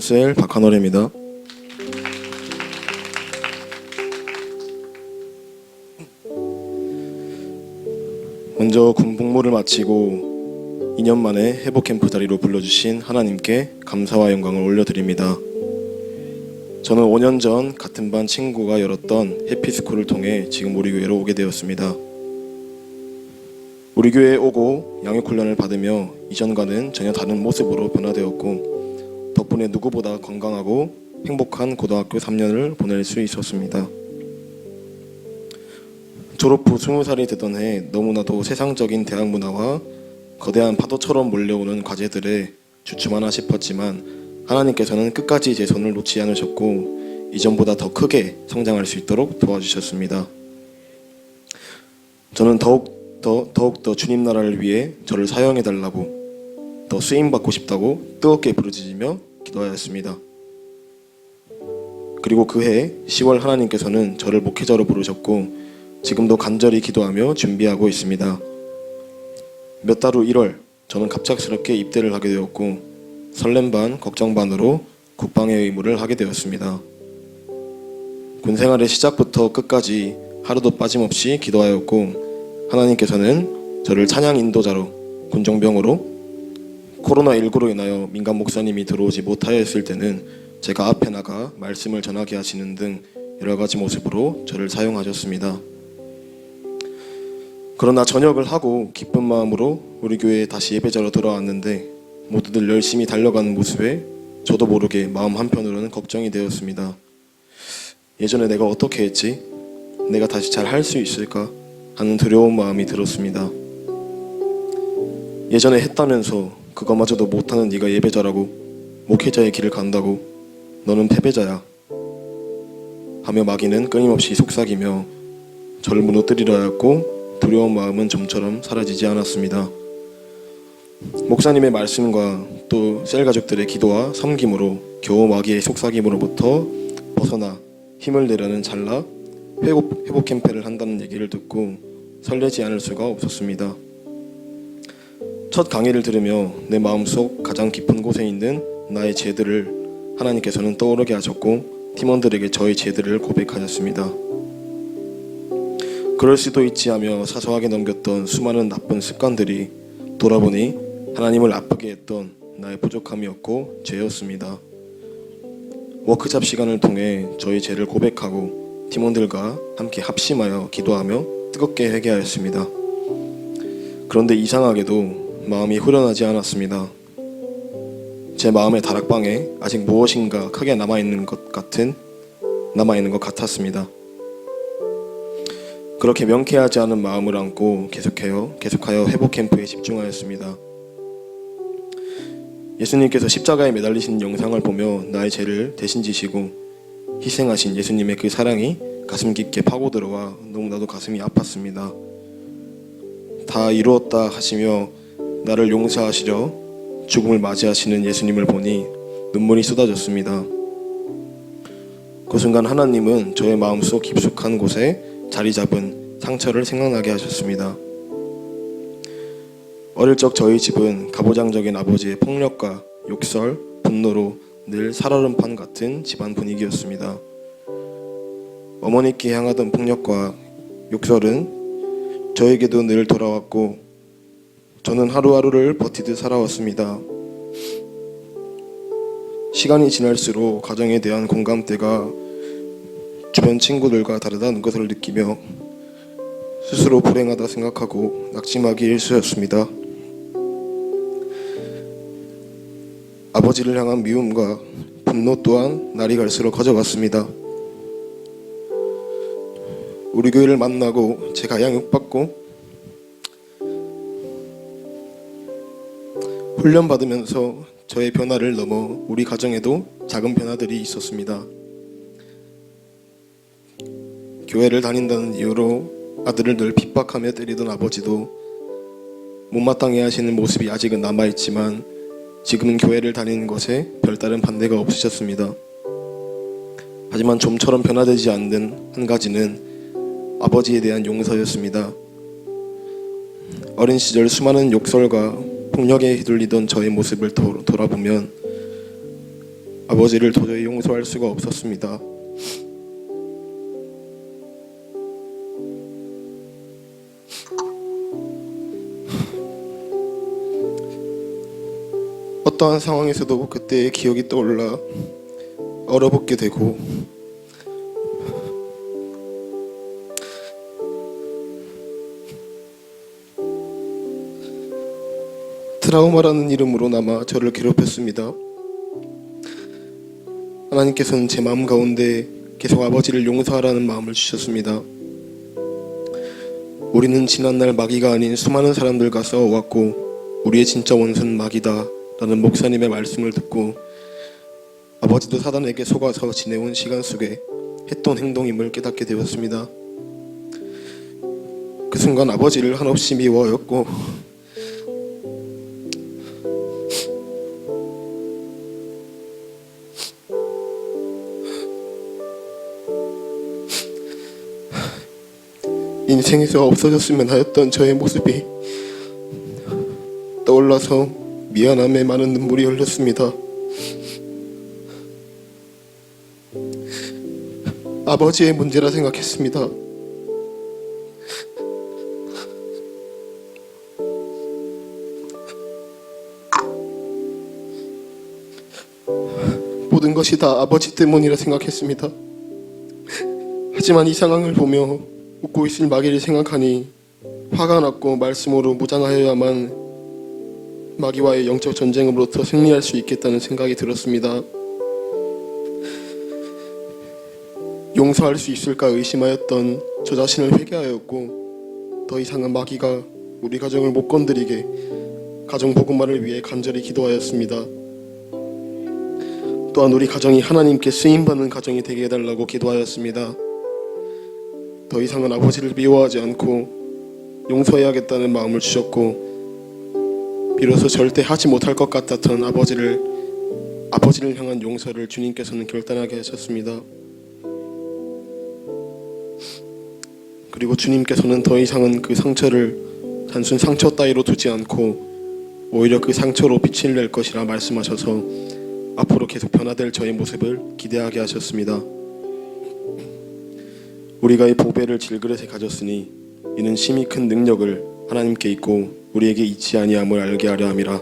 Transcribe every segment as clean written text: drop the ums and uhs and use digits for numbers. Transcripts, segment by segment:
셀 박한월입니다. 먼저 군 복무를 마치고 2년 만에 회복캠프 자리로 불러주신 하나님께 감사와 영광을 올려드립니다. 저는 5년 전 같은 반 친구가 열었던 해피스쿨을 통해 지금 우리 교회로 오게 되었습니다. 우리 교회에 오고 양육훈련을 받으며 이전과는 전혀 다른 모습으로 변화되었고 덕분에 누구보다 건강하고 행복한 고등학교 3년을 보낼 수 있었습니다. 졸업 후 20살이 되던 해 너무나도 세상적인 대학 문화와 거대한 파도처럼 몰려오는 과제들에 주춤하나 싶었지만 하나님께서는 끝까지 제 손을 놓지 않으셨고 이전보다 더 크게 성장할 수 있도록 도와주셨습니다. 저는 더욱더 주님 나라를 위해 저를 사용해달라고 더 쓰임받고 싶다고 뜨겁게 부르짖으며 기도하였습니다. 그리고 그해 10월 하나님께서는 저를 목회자로 부르셨고 지금도 간절히 기도하며 준비하고 있습니다. 몇 달 후 1월 저는 갑작스럽게 입대를 하게 되었고 설렘 반 걱정 반으로 국방의 의무를 하게 되었습니다. 군생활의 시작부터 끝까지 하루도 빠짐없이 기도하였고 하나님께서는 저를 찬양 인도자로 군정병으로 코로나19로 인하여 민간 목사님이 들어오지 못하였을 때는 제가 앞에 나가 말씀을 전하게 하시는 등 여러 가지 모습으로 저를 사용하셨습니다. 그러나 전역을 하고 기쁜 마음으로 우리 교회에 다시 예배자로 돌아왔는데 모두들 열심히 달려가는 모습에 저도 모르게 마음 한편으로는 걱정이 되었습니다. 예전에 내가 어떻게 했지? 내가 다시 잘 할 수 있을까? 하는 두려운 마음이 들었습니다. 예전에 했다면서 그거마저도 못하는 네가 예배자라고 목회자의 길을 간다고 너는 패배자야 하며 마귀는 끊임없이 속삭이며 저를 무너뜨리려 하였고 두려운 마음은 좀처럼 사라지지 않았습니다. 목사님의 말씀과 또 셀 가족들의 기도와 섬김으로 겨우 마귀의 속삭임으로부터 벗어나 힘을 내려는 찰나 회복 캠페를 한다는 얘기를 듣고 설레지 않을 수가 없었습니다. 첫 강의를 들으며 내 마음속 가장 깊은 곳에 있는 나의 죄들을 하나님께서는 떠오르게 하셨고 팀원들에게 저의 죄들을 고백하셨습니다. 그럴 수도 있지 하며 사소하게 넘겼던 수많은 나쁜 습관들이 돌아보니 하나님을 아프게 했던 나의 부족함이었고 죄였습니다. 워크샵 시간을 통해 저의 죄를 고백하고 팀원들과 함께 합심하여 기도하며 뜨겁게 회개하였습니다. 그런데 이상하게도 마음이 후련하지 않았습니다. 제 마음의 다락방에 아직 무엇인가 크게 남아있는 것 같았습니다. 그렇게 명쾌하지 않은 마음을 안고 계속하여 회복 캠프에 집중하였습니다. 예수님께서 십자가에 매달리신 영상을 보며 나의 죄를 대신 지시고 희생하신 예수님의 그 사랑이 가슴 깊게 파고들어와 너무나도 가슴이 아팠습니다. 다 이루었다 하시며 나를 용서하시려 죽음을 맞이하시는 예수님을 보니 눈물이 쏟아졌습니다. 그 순간 하나님은 저의 마음속 깊숙한 곳에 자리 잡은 상처를 생각나게 하셨습니다. 어릴 적 저희 집은 가부장적인 아버지의 폭력과 욕설, 분노로 늘 살얼음판 같은 집안 분위기였습니다. 어머니께 향하던 폭력과 욕설은 저에게도 늘 돌아왔고 저는 하루하루를 버티듯 살아왔습니다. 시간이 지날수록 가정에 대한 공감대가 주변 친구들과 다르다는 것을 느끼며 스스로 불행하다 생각하고 낙심하기 일쑤였습니다. 아버지를 향한 미움과 분노 또한 날이 갈수록 커져갔습니다. 우리 교회를 만나고 제가 양육받고 훈련받으면서 저의 변화를 넘어 우리 가정에도 작은 변화들이 있었습니다. 교회를 다닌다는 이유로 아들을 늘 핍박하며 때리던 아버지도 못마땅해 하시는 모습이 아직은 남아있지만 지금은 교회를 다니는 것에 별다른 반대가 없으셨습니다. 하지만 좀처럼 변화되지 않는 한 가지는 아버지에 대한 용서였습니다. 어린 시절 수많은 욕설과 폭력에 휘둘리던 저의 모습을 돌아보면 아버지를 도저히 용서할 수가 없었습니다. 어떠한 상황에서도 그때의 기억이 떠올라 얼어붙게 되고 트라우마라는 이름으로 남아 저를 괴롭혔습니다. 하나님께서는 제 마음 가운데 계속 아버지를 용서하라는 마음을 주셨습니다. 우리는 지난날 마귀가 아닌 수많은 사람들과 싸워왔고 우리의 진짜 원수는 마귀다 라는 목사님의 말씀을 듣고 아버지도 사단에게 속아서 지내온 시간 속에 했던 행동임을 깨닫게 되었습니다. 그 순간 아버지를 한없이 미워하였고 인생에서 없어졌으면 하였던 저의 모습이 떠올라서 미안함에 많은 눈물이 흘렸습니다. 아버지의 문제라 생각했습니다. 모든 것이 다 아버지 때문이라 생각했습니다. 하지만 이 상황을 보며 웃고 있을 마귀를 생각하니 화가 났고 말씀으로 무장하여야만 마귀와의 영적 전쟁으로부터 승리할 수 있겠다는 생각이 들었습니다. 용서할 수 있을까 의심하였던 저 자신을 회개하였고 더 이상은 마귀가 우리 가정을 못 건드리게 가정 복음화를 위해 간절히 기도하였습니다. 또한 우리 가정이 하나님께 쓰임받는 가정이 되게 해달라고 기도하였습니다. 더 이상은 아버지를 미워하지 않고 용서해야겠다는 마음을 주셨고 비로소 절대 하지 못할 것 같았던 아버지를 향한 용서를 주님께서는 결단하게 하셨습니다. 그리고 주님께서는 더 이상은 그 상처를 단순 상처 따위로 두지 않고 오히려 그 상처로 빛을 낼 것이라 말씀하셔서 앞으로 계속 변화될 저의 모습을 기대하게 하셨습니다. 우리가 이 보배를 질그릇에 가졌으니 이는 심히 큰 능력을 하나님께 있고 우리에게 있지 아니함을 알게 하려 함이라.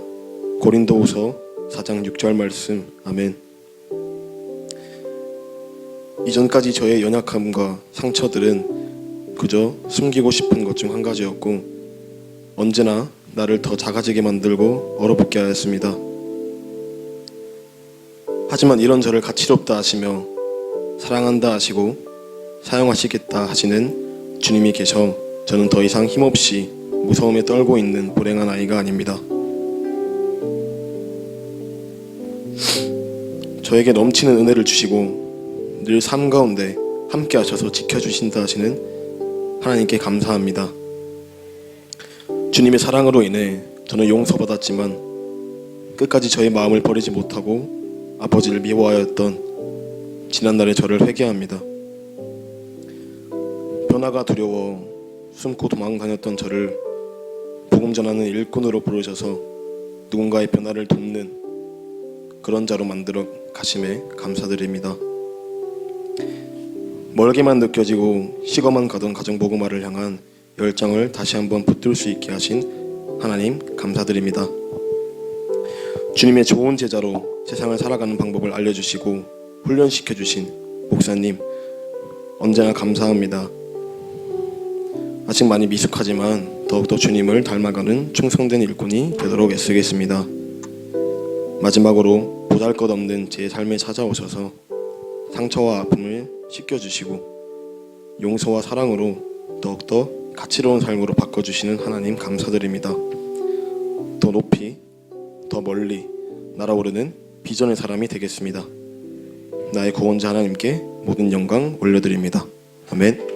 고린도후서 4장 6절 말씀. 아멘. 이전까지 저의 연약함과 상처들은 그저 숨기고 싶은 것 중 한 가지였고 언제나 나를 더 작아지게 만들고 얼어붙게 하였습니다. 하지만 이런 저를 가치롭다 하시며 사랑한다 하시고 사용하시겠다 하시는 주님이 계셔 저는 더 이상 힘없이 무서움에 떨고 있는 불행한 아이가 아닙니다. 저에게 넘치는 은혜를 주시고 늘 삶 가운데 함께 하셔서 지켜주신다 하시는 하나님께 감사합니다. 주님의 사랑으로 인해 저는 용서받았지만 끝까지 저의 마음을 버리지 못하고 아버지를 미워하였던 지난날의 저를 회개합니다. 변화가 두려워 숨고 도망다녔던 저를 복음 전하는 일꾼으로 부르셔서 누군가의 변화를 돕는 그런 자로 만들어 가심에 감사드립니다. 멀게만 느껴지고 식어만 가던 가정복음화를 향한 열정을 다시 한번 붙들 수 있게 하신 하나님 감사드립니다. 주님의 좋은 제자로 세상을 살아가는 방법을 알려주시고 훈련시켜주신 목사님 언제나 감사합니다. 아직 많이 미숙하지만 더욱더 주님을 닮아가는 충성된 일꾼이 되도록 애쓰겠습니다. 마지막으로 보잘것없는 제 삶에 찾아오셔서 상처와 아픔을 씻겨주시고 용서와 사랑으로 더욱더 가치로운 삶으로 바꿔주시는 하나님 감사드립니다. 더 높이 더 멀리 날아오르는 비전의 사람이 되겠습니다. 나의 구원자 하나님께 모든 영광 올려드립니다. 아멘.